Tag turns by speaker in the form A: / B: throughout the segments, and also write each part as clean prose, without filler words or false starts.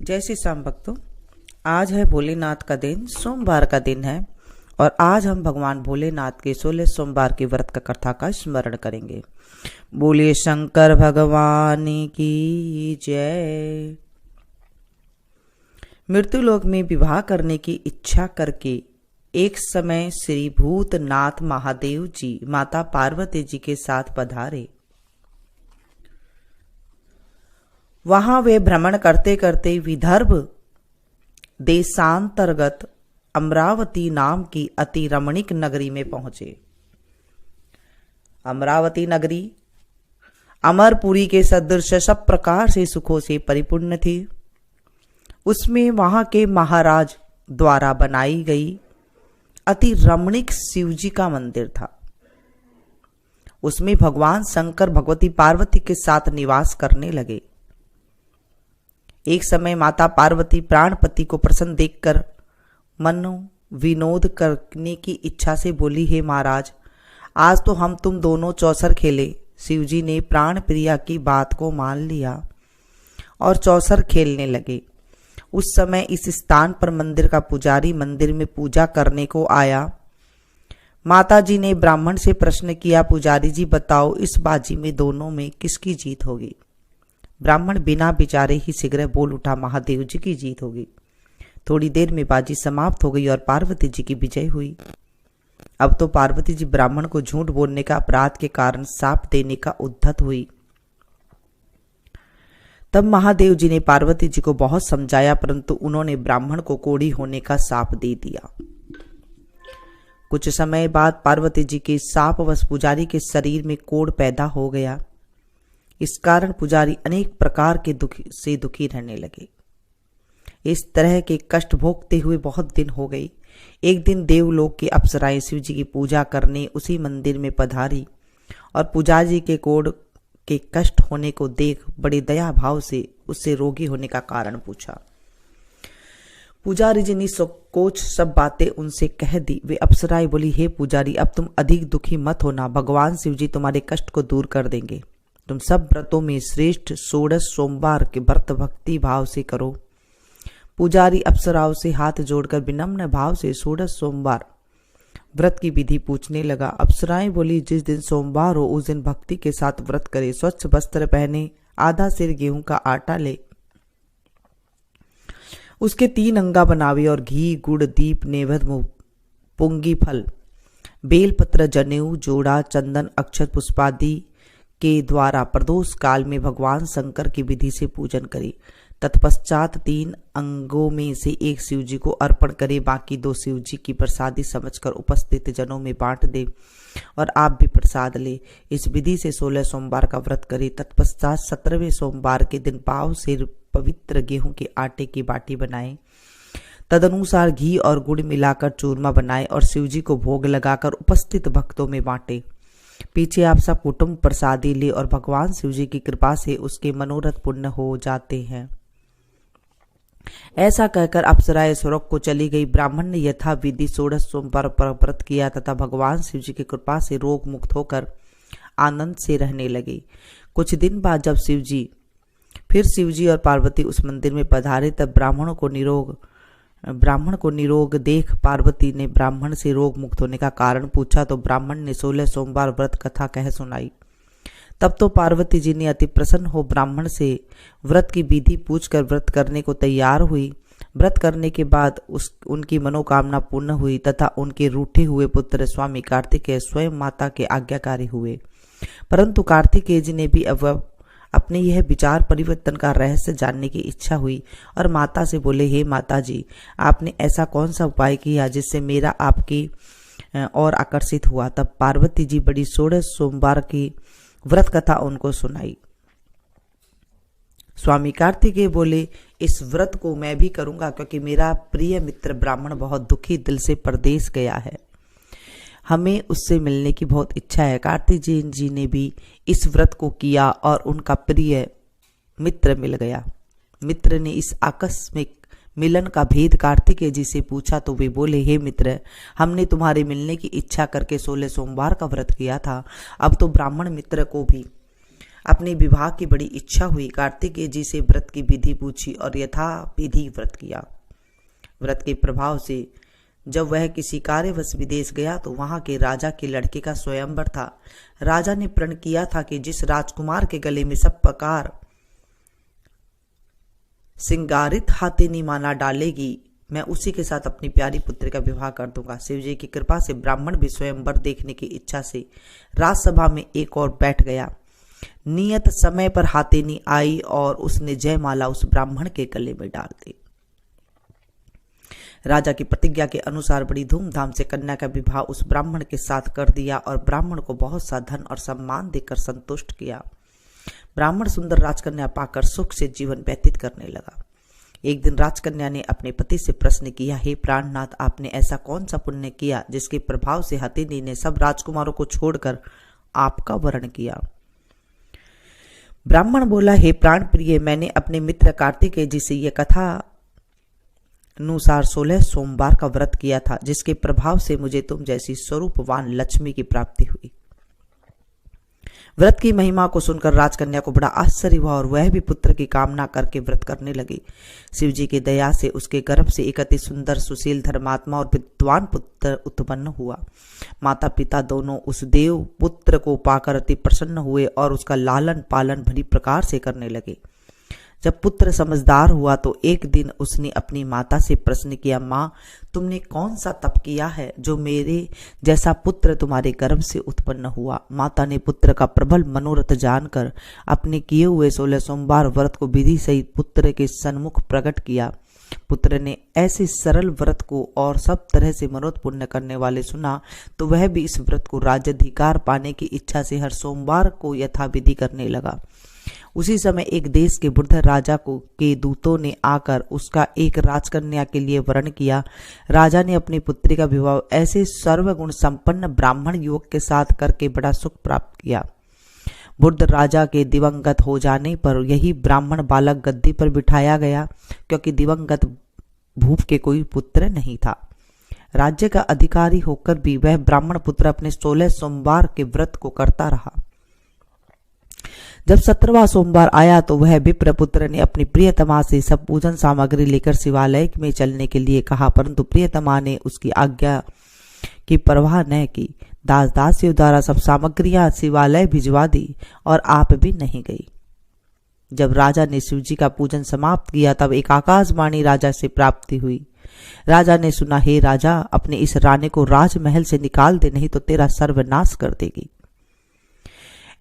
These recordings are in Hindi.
A: जय श्री श्याम भक्तों, आज है भोलेनाथ का दिन, सोमवार का दिन है और आज हम भगवान भोलेनाथ के 16 सोमवार के व्रत का कथा का स्मरण करेंगे। बोलिए शंकर भगवान की जय। मृत्युलोक में विवाह करने की इच्छा करके एक समय श्री भूतनाथ महादेव जी माता पार्वती जी के साथ पधारे। वहां वे भ्रमण करते करते विदर्भ देशांतर्गत अमरावती नाम की अति रमणीक नगरी में पहुंचे। अमरावती नगरी अमरपुरी के सदृश सब प्रकार से सुखों से परिपूर्ण थी। उसमें वहां के महाराज द्वारा बनाई गई अति रमणीक शिवजी का मंदिर था। उसमें भगवान शंकर भगवती पार्वती के साथ निवास करने लगे। एक समय माता पार्वती प्राणपति को प्रसन्न देखकर मनो विनोद करने की इच्छा से बोली, हे महाराज, आज तो हम तुम दोनों चौसर खेले। शिवजी ने प्राण प्रिया की बात को मान लिया और चौसर खेलने लगे। उस समय इस स्थान पर मंदिर का पुजारी मंदिर में पूजा करने को आया। माता जी ने ब्राह्मण से प्रश्न किया, पुजारी जी बताओ, इस बाजी में दोनों में किसकी जीत होगी? ब्राह्मण बिना विचारे ही शीघ्र बोल उठा, महादेव जी की जीत होगी। थोड़ी देर में बाजी समाप्त हो गई और पार्वती जी की विजय हुई। अब तो पार्वती जी ब्राह्मण को झूठ बोलने का अपराध के कारण शाप देने का उद्यत हुई। तब महादेव जी ने पार्वती जी को बहुत समझाया, परंतु उन्होंने ब्राह्मण को कोढ़ी होने का शाप दे दिया। कुछ समय बाद पार्वती जी के शापवश पुजारी के शरीर में कोढ़ पैदा हो गया। इस कारण पुजारी अनेक प्रकार के दुखी रहने लगे। इस तरह के कष्ट भोगते हुए बहुत दिन हो गई। एक दिन देवलोक की अप्सराएं शिव जी की पूजा करने उसी मंदिर में पधारी और पुजारी के कोढ़ के कष्ट होने को देख बड़े दया भाव से उससे रोगी होने का कारण पूछा। पुजारी जी ने संकोच सब बातें उनसे कह दी। वे अप्सराएं बोली, हे पुजारी, अब तुम अधिक दुखी मत होना, भगवान शिव जी तुम्हारे कष्ट को दूर कर देंगे। तुम सब व्रतों में श्रेष्ठ 16 सोमवार के व्रत भक्ति भाव से करो। पुजारी अप्सराओं से हाथ जोड़कर विनम्र भाव से 16 सोमवार व्रत की विधि पूछने लगा। अप्सराएं बोली, जिस दिन सोमवार हो उस दिन भक्ति के साथ व्रत करे, स्वच्छ वस्त्र पहने, आधा सिर गेहूं का आटा ले, उसके 3 अंगा बनावे और घी गुड़ दीप नैवेद्य पुंगी फल बेलपत्र जनेऊ जोड़ा चंदन अक्षत पुष्पादि के द्वारा प्रदोष काल में भगवान शंकर की विधि से पूजन करे। तत्पश्चात 3 अंगों में से एक शिवजी को अर्पण करे, बाकी 2 शिवजी की प्रसादी समझकर उपस्थित जनों में बांट दे और आप भी प्रसाद ले। इस विधि से 16 सोमवार का व्रत करे। तत्पश्चात 17वें सोमवार के दिन पाव से पवित्र गेहूं के आटे की बाटी बनाए, तदनुसार घी और गुड़ मिलाकर चूरमा बनाए और शिवजी को भोग लगाकर उपस्थित भक्तों में बांटे। पीछे आप सब कुटुंब प्रसादी ले और भगवान शिवजी की कृपा से उसके मनोरथ पूर्ण हो जाते हैं। ऐसा कहकर अप्सराएं स्वर्ग को चली गई। ब्राह्मण ने यथा विधि 16 सोमवार पर व्रत किया तथा भगवान शिवजी की कृपा से रोग मुक्त होकर आनंद से रहने लगे। कुछ दिन बाद जब शिवजी और पार्वती उस मंदिर में पधारे, तब ब्राह्मण को निरोग देख पार्वती ने ब्राह्मण से रोग मुक्त होने का कारण पूछा तो ब्राह्मण ने 16 सोमवार व्रत कथा कह सुनाई। तब तो पार्वती जी ने अति प्रसन्न हो ब्राह्मण से व्रत की विधि पूछकर व्रत करने को तैयार हुई। व्रत करने के बाद उनकी मनोकामना पूर्ण हुई तथा उनके रूठे हुए पुत्र स्वामी कार्तिकेय स्वयं माता के आज्ञाकारी हुए। परंतु कार्तिकेय जी ने भी अपने यह विचार परिवर्तन का रहस्य जानने की इच्छा हुई और माता से बोले, हे माता जी, आपने ऐसा कौन सा उपाय किया जिससे मेरा आपकी और आकर्षित हुआ? तब पार्वती जी बड़ी 16 सोमवार की व्रत कथा उनको सुनाई। स्वामी कार्तिकेय बोले, इस व्रत को मैं भी करूंगा क्योंकि मेरा प्रिय मित्र ब्राह्मण बहुत दुखी दिल से परदेश गया है, हमें उससे मिलने की बहुत इच्छा है। कार्तिकेय जी ने भी इस व्रत को किया और उनका प्रिय मित्र मिल गया। मित्र ने इस आकस्मिक मिलन का भेद कार्तिकेय जी से पूछा तो वे बोले, हे मित्र, हमने तुम्हारे मिलने की इच्छा करके 16 सोमवार का व्रत किया था। अब तो ब्राह्मण मित्र को भी अपने विवाह की बड़ी इच्छा हुई। कार्तिकेय जी से व्रत की विधि पूछी और यथा विधि व्रत किया। व्रत के प्रभाव से जब वह किसी कार्यवश विदेश गया तो वहां के राजा के लड़के का स्वयंवर था। राजा ने प्रण किया था कि जिस राजकुमार के गले में सब प्रकार सिंगारित हाथेनी माला डालेगी, मैं उसी के साथ अपनी प्यारी पुत्री का विवाह कर दूंगा। शिव जी की कृपा से ब्राह्मण भी स्वयंवर देखने की इच्छा से राजसभा में एक और बैठ गया। नियत समय पर हाथेनी आई और उसने जयमाला उस ब्राह्मण के गले में डाल दी। राजा की प्रतिज्ञा के अनुसार बड़ी धूमधाम से कन्या का विवाह उस ब्राह्मण के साथ कर दिया और ब्राह्मण को बहुत सा धन और सम्मान देकर संतुष्ट किया। ब्राह्मण सुंदर राजकन्या पाकर सुख से जीवन व्यतीत करने लगा। एक दिन राजकन्या ने अपने पति से प्रश्न किया, हे प्राणनाथ, आपने ऐसा कौन सा पुण्य किया जिसके प्रभाव से हथिनी ने सब राजकुमारों को छोड़कर आपका वरण किया? ब्राह्मण बोला, हे प्राण प्रिय, मैंने अपने मित्र कार्तिकेय जी से यह कथा अनुसार 16 सोमवार का व्रत किया था, जिसके प्रभाव से मुझे तुम जैसी स्वरूपवान लक्ष्मी की प्राप्ति हुई। व्रत की महिमा को सुनकर राजकन्या को बड़ा आश्चर्य हुआ और वह भी पुत्र की कामना करके व्रत करने लगी। शिव जी की दया से उसके गर्भ से एक अति सुंदर, सुशील, धर्मात्मा और विद्वान पुत्र उत्पन्न हुआ। माता पिता दोनों उस देव पुत्र को पाकर अति प्रसन्न हुए और उसका लालन पालन भली प्रकार से करने लगे। जब पुत्र समझदार हुआ तो एक दिन उसने अपनी माता से प्रश्न किया, माँ, तुमने कौन सा तप किया है जो मेरे जैसा पुत्र तुम्हारे गर्भ से उत्पन्न हुआ? माता ने पुत्र का प्रबल मनोरथ जानकर अपने किए हुए 16 सोमवार व्रत को विधि सहित पुत्र के सन्मुख प्रकट किया। पुत्र ने ऐसे सरल व्रत को और सब तरह से मनोरथ पूर्ण करने वाले सुना तो वह भी इस व्रत को राज्याधिकार पाने की इच्छा से हर सोमवार को यथाविधि करने लगा। उसी समय एक देश के वृद्ध राजा के दूतों ने आकर उसका एक राजकन्या के लिए वरण किया। राजा ने अपनी पुत्री का विवाह ऐसे सर्वगुण संपन्न ब्राह्मण युवक के साथ करके बड़ा सुख प्राप्त किया। वृद्ध राजा के दिवंगत हो जाने पर यही ब्राह्मण बालक गद्दी पर बिठाया गया, क्योंकि दिवंगत भूप के कोई पुत्र नहीं था। राज्य का अधिकारी होकर भी वह ब्राह्मण पुत्र अपने 16 सोमवार के व्रत को करता रहा। जब 17वां सोमवार आया तो वह विप्र पुत्र ने अपनी प्रियतमा से सब पूजन सामग्री लेकर शिवालय में चलने के लिए कहा, परंतु प्रियतमा ने उसकी आज्ञा की परवाह न की। दास दासियों द्वारा सब सामग्रियां शिवालय भिजवा दी और आप भी नहीं गई। जब राजा ने शिव जी का पूजन समाप्त किया तब एक आकाशवाणी राजा से प्राप्ति हुई। राजा ने सुना, हे राजा, अपने इस रानी को राजमहल से निकाल दे, नहीं तो तेरा सर्वनाश कर देगी।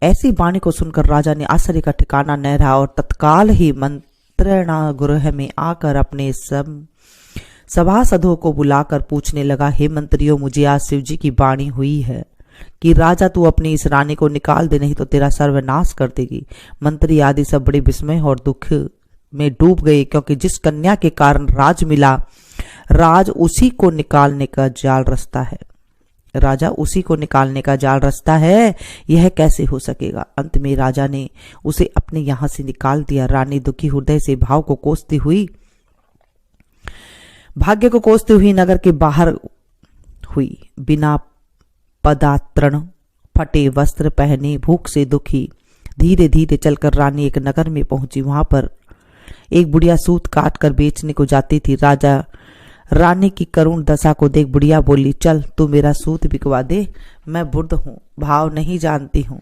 A: ऐसी वाणी को सुनकर राजा ने आश्चर्य का ठिकाना न रहा और तत्काल ही मंत्रणा गृह में आकर अपने सभासदों को बुलाकर पूछने लगा, हे मंत्रियों, मुझे आज शिव जी की वाणी हुई है कि राजा तू अपनी इस रानी को निकाल दे, नहीं तो तेरा सर्वनाश कर देगी। मंत्री आदि सब बड़े विस्मय और दुख में डूब गए, क्योंकि जिस कन्या के कारण राज मिला, राज उसी को निकालने का जाल रचता है। राजा उसी को निकालने का जाल रचता है, यह कैसे हो सकेगा? अंत में राजा ने उसे अपने यहां से निकाल दिया। रानी दुखी हृदय से भाग्य को कोसती हुई नगर के बाहर हुई। बिना पदात्रण, फटे वस्त्र पहने, भूख से दुखी धीरे धीरे चलकर रानी एक नगर में पहुंची। वहां पर एक बुढ़िया सूत काट कर बेचने को जाती थी। राजा रानी की करुण दशा को देख बुढ़िया बोली, चल तू मेरा सूत बिकवा दे, मैं वृद्ध हूँ, भाव नहीं जानती हूँ।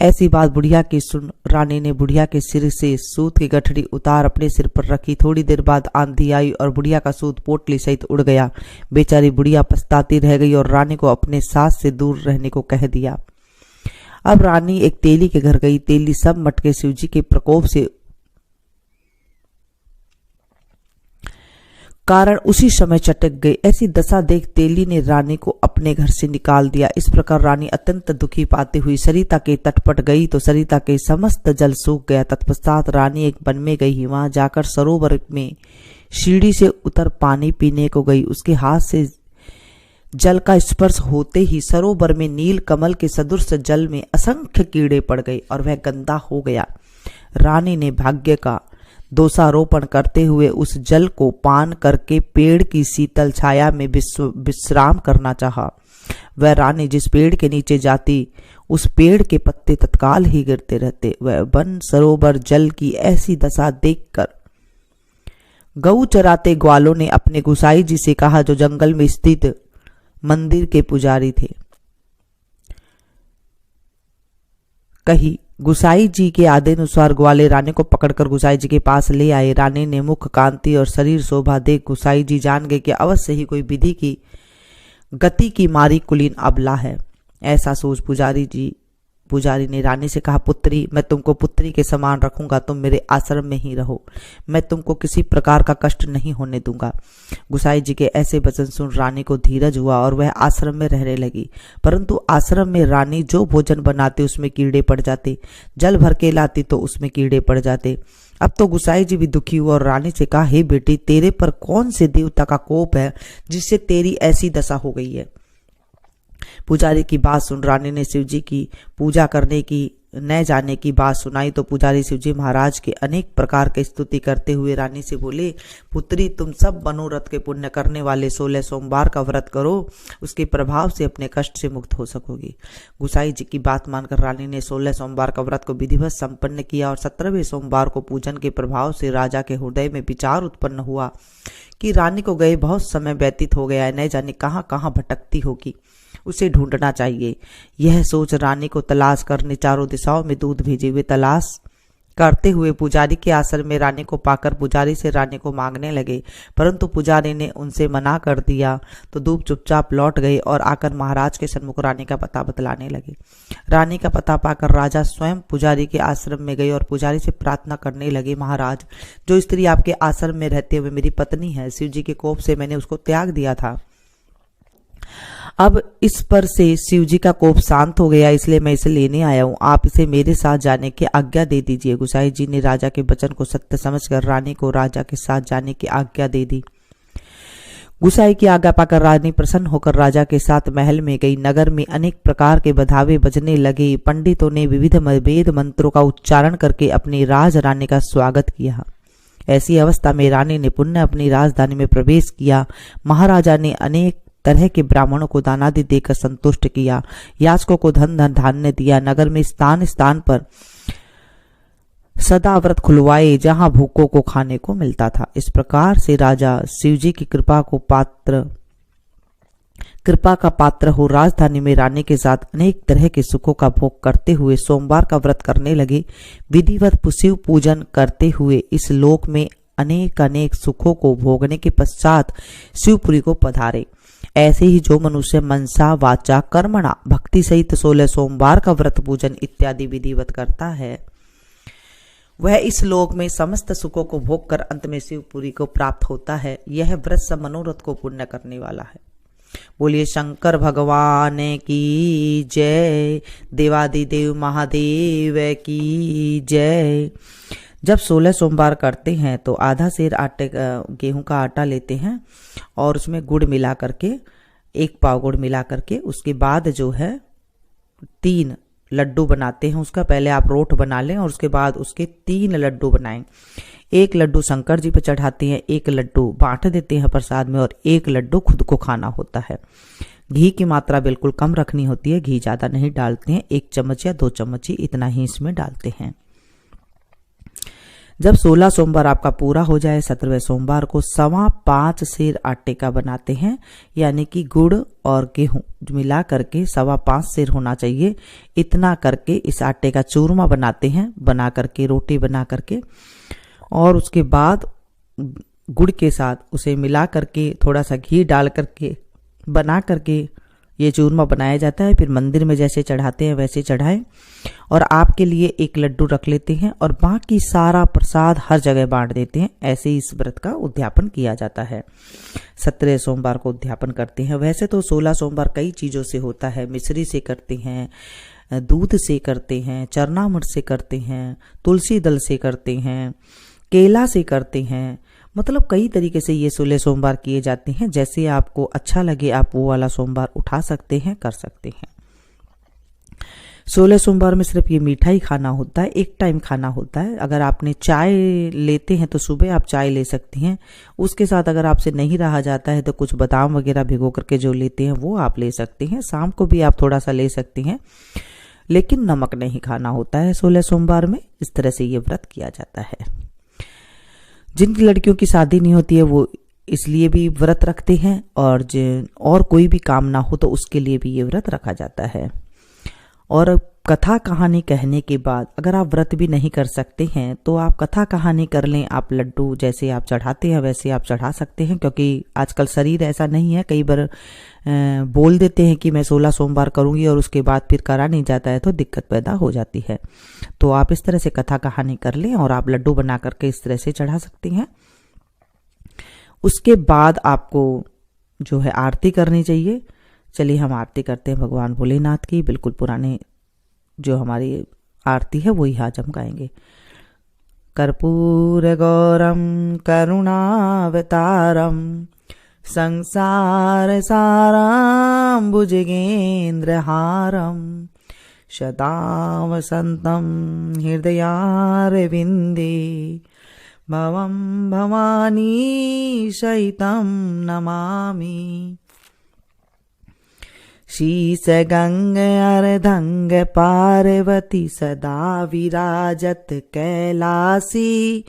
A: ऐसी बात बुढ़िया की सुन रानी ने बुढ़िया के सिर से सूत की गठड़ी उतार अपने सिर पर रखी। थोड़ी देर बाद आंधी आई और बुढ़िया का सूत पोटली सहित उड़ गया। बेचारी बुढ़िया पछताती रह गई और रानी को अपने सास से दूर रहने को कह दिया। अब रानी एक तेली के घर गई। तेली सब मटके शिव जी के प्रकोप से कारण उसी समय चटक गई। ऐसी दशा देख तेली ने रानी को अपने घर से निकाल दिया। इस प्रकार रानी अत्यंत दुखी पाती हुई सरिता के तट पर गई तो सरिता के समस्त जल सूख गया। तत्पश्चात रानी एक वन में गई। वहां जाकर सरोवर में सीढ़ी से उतर पानी पीने को गई। उसके हाथ से जल का स्पर्श होते ही सरोवर में नील कमल के सदृश जल में असंख्य कीड़े पड़ गए और वह गंदा हो गया। रानी ने भाग्य का दोषारोपण करते हुए उस जल को पान करके पेड़ की शीतल छाया में विश्राम करना चाहा। वह रानी जिस पेड़ के नीचे जाती उस पेड़ के पत्ते तत्काल ही गिरते रहते। वह वन सरोवर जल की ऐसी दशा देखकर गऊ चराते ग्वालों ने अपने गुसाई जी से कहा, जो जंगल में स्थित मंदिर के पुजारी थे। कही गुसाई जी के आदेशानुसार ग्वाले रानी को पकड़कर गुसाई जी के पास ले आए। रानी ने मुख कांति और शरीर शोभा देख गुसाई जी जान गए कि अवश्य ही कोई विधि की गति की मारी कुलीन अबला है। ऐसा सोच पुजारी ने रानी से कहा, पुत्री, मैं तुमको पुत्री के समान रखूंगा, तुम मेरे आश्रम में ही रहो, मैं तुमको किसी प्रकार का कष्ट नहीं होने दूंगा। गुसाई जी के ऐसे वचन सुन रानी को धीरज हुआ और वह आश्रम में रहने लगी। परंतु आश्रम में रानी जो भोजन बनाती उसमें कीड़े पड़ जाते, जल भर के लाती तो उसमें कीड़े पड़ जाते। अब तो गुसाई जी भी दुखी हुआ और रानी से कहा, हे बेटी, तेरे पर कौन से देवता का कोप है जिससे तेरी ऐसी दशा हो गई है। पुजारी की बात सुन रानी ने शिव जी की पूजा करने की न जाने की बात सुनाई तो पुजारी शिव जी महाराज के अनेक प्रकार की स्तुति करते हुए रानी से बोले, पुत्री, तुम सब मनोरथ के पुण्य करने वाले 16 सोमवार का व्रत करो, उसके प्रभाव से अपने कष्ट से मुक्त हो सकोगी। गुसाई जी की बात मानकर रानी ने 16 सोमवार का व्रत को विधिवत संपन्न किया और 17वें सोमवार को पूजन के प्रभाव से राजा के हृदय में विचार उत्पन्न हुआ कि रानी को गए बहुत समय व्यतीत हो गया है, न जाने कहाँ कहाँ भटकती होगी, उसे ढूंढना चाहिए। यह सोच रानी को तलाश करने चारों दिशाओं में दूत भेजे। वे तलाश करते हुए पुजारी के आश्रम में रानी को पाकर पुजारी से रानी को मांगने लगे, परंतु पुजारी ने उनसे मना कर दिया तो दूत चुपचाप लौट गए और आकर महाराज के सन्मुख रानी का पता बतलाने लगे। रानी का पता पाकर राजा स्वयं पुजारी के आश्रम में गए और पुजारी से प्रार्थना करने लगे, महाराज, जो स्त्री आपके आश्रम में रहते हुए मेरी पत्नी है, शिव जी के कोप से मैंने उसको त्याग दिया था। अब इस पर से शिव जी का कोप शांत हो गया, इसलिए मैं इसे लेने आया हूँ। आप इसे मेरे साथ जाने की आज्ञा दे दीजिए। गुसाई जी ने राजा के वचन को सत्य समझकर रानी को राजा के साथ जाने की आज्ञा दे दी। गुसाई की आज्ञा पाकर रानी प्रसन्न होकर राजा के साथ महल में गई। नगर में अनेक प्रकार के बधावे बजने लगे। पंडितों ने विविध वेद मंत्रों का उच्चारण करके अपनी राज रानी का स्वागत किया। ऐसी अवस्था में रानी ने पुनः अपनी राजधानी में प्रवेश किया। महाराजा ने अनेक तरह के ब्राह्मणों को दानादि देकर संतुष्ट किया, याचकों को धन धान्य दिया। नगर में स्थान स्थान पर सदा व्रत खुलवाए जहां भूखों को खाने को मिलता था। इस प्रकार से राजा शिवजी की कृपा का पात्र हो राजधानी में रानी के साथ अनेक तरह के सुखों का भोग करते हुए सोमवार का व्रत करने लगे। विधिवत शिव पूजन करते हुए इस लोक में अनेक अनेक सुखों को भोगने के पश्चात शिवपुरी को पधारे। ऐसे ही जो मनुष्य मनसा वाचा कर्मणा भक्ति सहित 16 सोमवार का व्रत पूजन इत्यादि विधिवत करता है, वह इस लोक में समस्त सुखों को भोग कर अंत में शिवपुरी को प्राप्त होता है। यह व्रत सब मनोरथ को पूर्ण करने वाला है। बोलिए शंकर भगवान की जय, देवादिदेव महादेव की जय। जब 16 सोमवार करते हैं तो आधा सेर गेहूं का आटा लेते हैं और उसमें गुड़ मिला करके, 1 पाव गुड़ मिला करके, उसके बाद जो है 3 लड्डू बनाते हैं। उसका पहले आप रोट बना लें और उसके बाद उसके 3 लड्डू बनाएं। 1 लड्डू शंकर जी पे चढ़ाते हैं, 1 लड्डू बांट देते हैं प्रसाद में और 1 लड्डू खुद को खाना होता है। घी की मात्रा बिल्कुल कम रखनी होती है, घी ज्यादा नहीं डालते हैं, 1 चम्मच या 2 चम्मच ही इतना ही इसमें डालते हैं। जब 16 सोमवार आपका पूरा हो जाए, 17वें सोमवार को 5.25 सेर आटे का बनाते हैं, यानी कि गुड़ और गेहूं मिला करके 5.25 सेर होना चाहिए। इतना करके इस आटे का चूरमा बनाते हैं, बना करके रोटी बना करके, और उसके बाद गुड़ के साथ उसे मिला करके थोड़ा सा घी डाल करके बना करके ये चूरमा बनाया जाता है। फिर मंदिर में जैसे चढ़ाते हैं वैसे चढ़ाएं और आपके लिए 1 लड्डू रख लेते हैं और बाकी सारा प्रसाद हर जगह बांट देते हैं। ऐसे ही इस व्रत का उद्यापन किया जाता है। 17 सोमवार को उद्यापन करते हैं। वैसे तो 16 सोमवार कई चीज़ों से होता है। मिश्री से करते हैं, दूध से करते हैं, चरनामृत से करते हैं, तुलसी दल से करते हैं, केला से करते हैं, मतलब कई तरीके से ये 16 सोमवार किए जाते हैं। जैसे आपको अच्छा लगे आप वो वाला सोमवार उठा सकते हैं, कर सकते हैं। 16 सोमवार में सिर्फ ये मीठा ही खाना होता है, एक टाइम खाना होता है। अगर आपने चाय लेते हैं तो सुबह आप चाय ले सकती हैं, उसके साथ अगर आपसे नहीं रहा जाता है तो कुछ बादाम वगैरह भिगो करके जो लेते हैं वो आप ले सकते हैं। शाम को भी आप थोड़ा सा ले सकती हैं, लेकिन नमक नहीं खाना होता है 16 सोमवार में। इस तरह से ये व्रत किया जाता है। जिन लड़कियों की शादी नहीं होती है वो इसलिए भी व्रत रखते हैं, और कोई भी काम ना हो तो उसके लिए भी ये व्रत रखा जाता है। और कथा कहानी कहने के बाद अगर आप व्रत भी नहीं कर सकते हैं तो आप कथा कहानी कर लें। आप लड्डू जैसे आप चढ़ाते हैं वैसे आप चढ़ा सकते हैं, क्योंकि आजकल शरीर ऐसा नहीं है। कई बार बोल देते हैं कि मैं 16 सोमवार करूंगी और उसके बाद फिर करा नहीं जाता है तो दिक्कत पैदा हो जाती है। तो आप इस तरह से कथा कहानी कर लें और आप लड्डू बना करके इस तरह से चढ़ा सकते हैं। उसके बाद आपको जो है आरती करनी चाहिए। चलिए हम आरती करते हैं भगवान भोलेनाथ की। बिल्कुल पुराने जो हमारी आरती है वही आज हम गाएंगे। कर्पूर गौरम करुणावतारम संसार साराम भुजगेंद्र हारम सदा वसंतम हृदयारविंदे भवम भवानी सहितं नमामि। शीस गंग अर्धंग पार्वती सदा विराजत कैलासी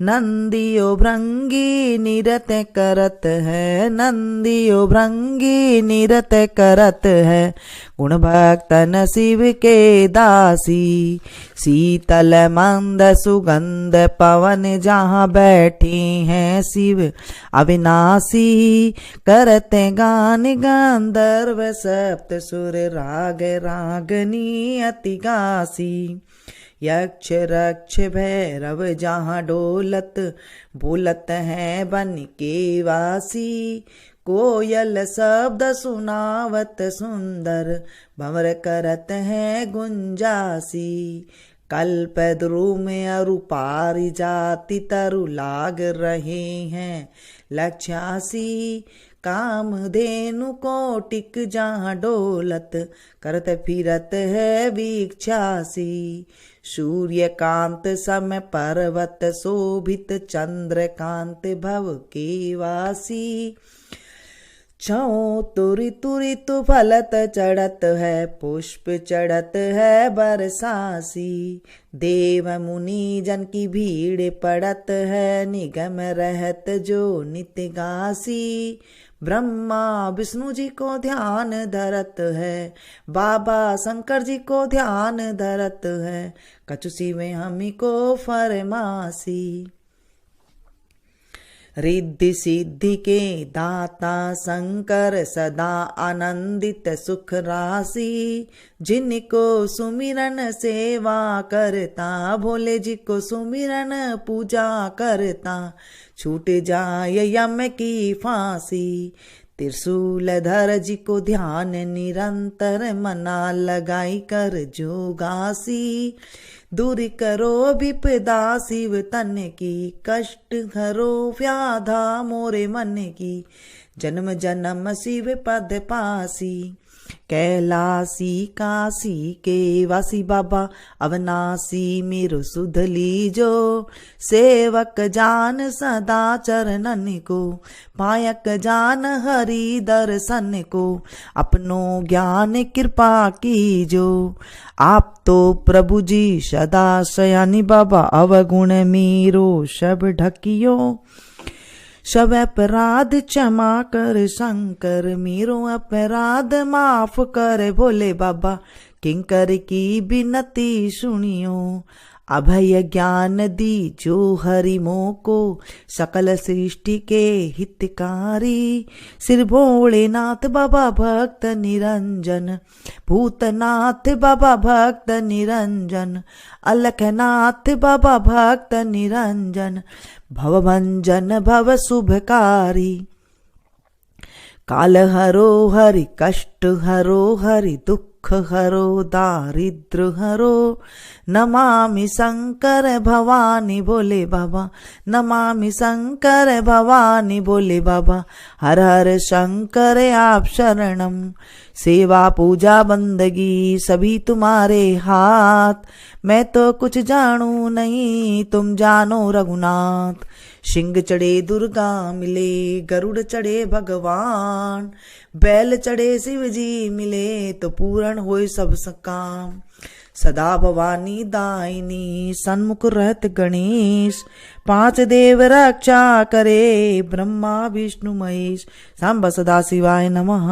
A: नंदियो भृंगी निरत करत है, नंदियो भृंगी निरत करत है गुण भक्तन शिव के दासी। शीतल मंद सुगंध पवन जहाँ बैठे हैं शिव अविनाशी करते गान गंधर्व सप्त सुर राग रागनी अति गासी। यक्ष रक्ष भैरव जहाँ डोलत बोलत है बन के वासी। कोयल शब्द सुनावत सुंदर भंवर करत है गुंजासी। कल्प ध्रुव में अरु पारिजाति तरु लाग रहे हैं लक्ष्यासी। कामधेनु कोटिक जहाँ डोलत करत फिरत है वीक्षासी। सूर्यकांत सम पर्वत शोभित चंद्रकांत भव के वासी। छौ तुरी तुरी तु फलत चढ़त है पुष्प चढ़त है बरसासी। देव मुनि जन की भीड़ पड़त है निगम रहत जो नित्य गासी। ब्रह्मा विष्णु जी को ध्यान धरत है, बाबा शंकर जी को ध्यान धरत है, कचुसी में हमी को फरमासी। रिद्धि सिद्धि के दाता शंकर सदा आनंदित सुख राशि। जिनको सुमिरन सेवा करता भोले जी को सुमिरन पूजा करता छूट जाए यम की फांसी। त्रिशूलधर जी को ध्यान निरंतर मना लगाई कर जोगासी। दूर करो विपदा शिव तन की कष्ट हरो व्याधा मोरे मन की। जन्म जन्म शिव पद पासी। कैलासी काशी के वासी बाबा अविनाशी मेरो सुध लीजो। सेवक जान सदा चरणन को पायक जान हरि दर्शन को। अपनो ज्ञान कृपा कीजो। आप तो प्रभु जी सदा शयानी बाबा अवगुण मीरो सब ढकियो। सब अपराध क्षमा कर शंकर मेरो अपराध माफ कर भोले बाबा। किंकर की विनती सुनियो। अभय ज्ञान दी जो हरि मोह को सकल सृष्टि के हितकारी। सिर भोलेनाथ बाबा भक्त निरंजन। भूतनाथ बाबा भक्त निरंजन। अलखनाथ बाबा भक्त निरंजन। भवभंजन भव शुभकारी। काल हरो हरि कष्ट हरो हरि दुख हरो दारिद्र हरो, नमामि शंकर भवानी भोले बाबा, नमामि शंकर भवानी भोले बाबा। हर हर शंकर आप शरणम, सेवा पूजा बंदगी सभी तुम्हारे हाथ। मैं तो कुछ जानू नहीं तुम जानो रघुनाथ। सिंह चढ़े दुर्गा मिले, गरुड़ चढ़े भगवान, बैल चढ़े शिव जी मिले तो पूर्ण होए सब काम। सदा भवानी दायिनी सन्मुख रहत गणेश, पांच देव रक्षा करे ब्रह्मा विष्णु महेश। सांब सदा शिवाय नमः।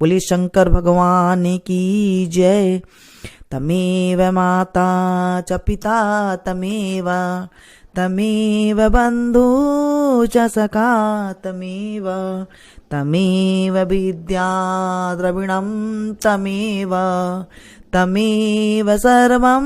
A: बोले शंकर भगवान की जय। तमेव माता च पिता तमेव, तमेव बंधु च सखा तमेव, तमेव विद्या द्रविणं तमेव, तमेव सर्वं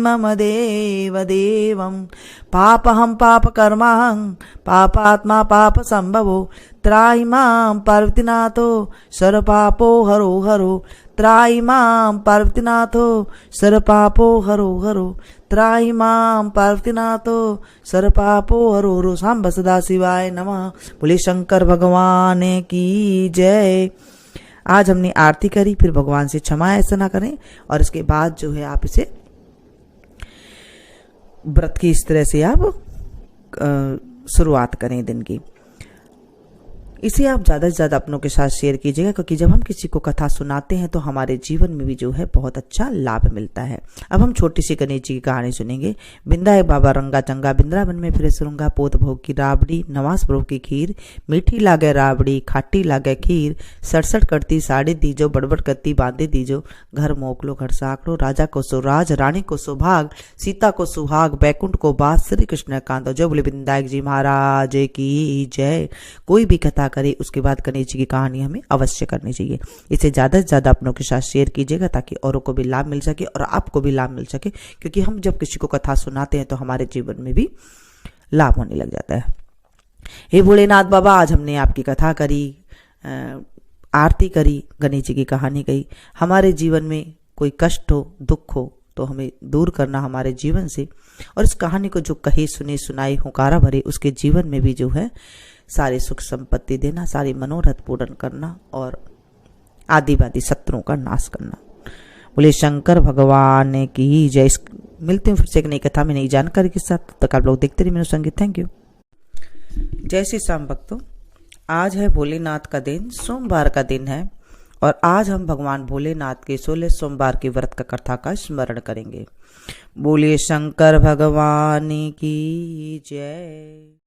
A: मम देव देवं। पापहं पापकर्माहं पापात्मा पाप संभवो, त्राहि मां पार्वतीनाथो सर्वपापो हरो हरो, त्राहि मां पार्वतीनाथो सर्वपापो हरो हरो, त्राहि मां पार्वतीनाथो सर्वपापो हरो हरो। सांब सदा शिवाय नमः। बोले शंकर भगवान की जय। आज हमने आरती करी, फिर भगवान से क्षमा ऐसा ना करें, और इसके बाद जो है आप इसे व्रत की इस तरह से आप शुरुआत करें दिन की। इसे आप ज़्यादा से ज़्यादा अपनों के साथ शेयर कीजिएगा, क्योंकि जब हम किसी को कथा सुनाते हैं तो हमारे जीवन में भी जो है बहुत अच्छा लाभ मिलता है। अब हम छोटी सी गणेश जी की कहानी सुनेंगे। बिंदा है बाबा रंगा चंगा, बिंद्रावन में फिर सुरूंगा, पोत भोग की राबड़ी, नवास भोग की खीर, मीठी लागे राबड़ी खाटी लागे खीर, सड़सठ करती साड़ी दीजो, बड़बड़ करती बांधे दीजो, घर मोकलो घर साकलो, राजा को सुराज रानी को सुभाग, सीता को सुहाग बैकुंठ को बास, श्री कृष्ण कांतो। जय बोले बिंदायक जी महाराज की जय। कोई भी कथा करे उसके बाद गणेश जी की कहानी हमें अवश्य करनी चाहिए। इसे ज़्यादा से ज़्यादा अपनों के साथ शेयर कीजिएगा, ताकि औरों को भी लाभ मिल सके और आपको भी लाभ मिल सके, क्योंकि हम जब किसी को कथा सुनाते हैं तो हमारे जीवन में भी लाभ होने लग जाता है। हे भोलेनाथ बाबा, आज हमने आपकी कथा करी, आरती करी, गणेश जी की कहानी कही। हमारे जीवन में कोई कष्ट हो दुख हो तो हमें दूर करना हमारे जीवन से, और इस कहानी को जो कहे सुने सुनाए हुंकारा भरे उसके जीवन में भी जो है सारे सुख संपत्ति देना, सारी मनोरथ पूर्ण करना और आदिवादी शत्रुओं का नाश करना। बोले शंकर भगवान की जय। मिलते हैं फिर से एक नई कथा में नई जानकारी के साथ। तब तक आप लोग देखते रहिए मेरे संगीत। Thank you. जय श्री श्याम भक्तों, आज है भोलेनाथ का दिन, सोमवार का दिन है, और आज हम भगवान भोलेनाथ के 16 सोमवार के व्रत का कथा का स्मरण करेंगे। बोले शंकर भगवान की जय।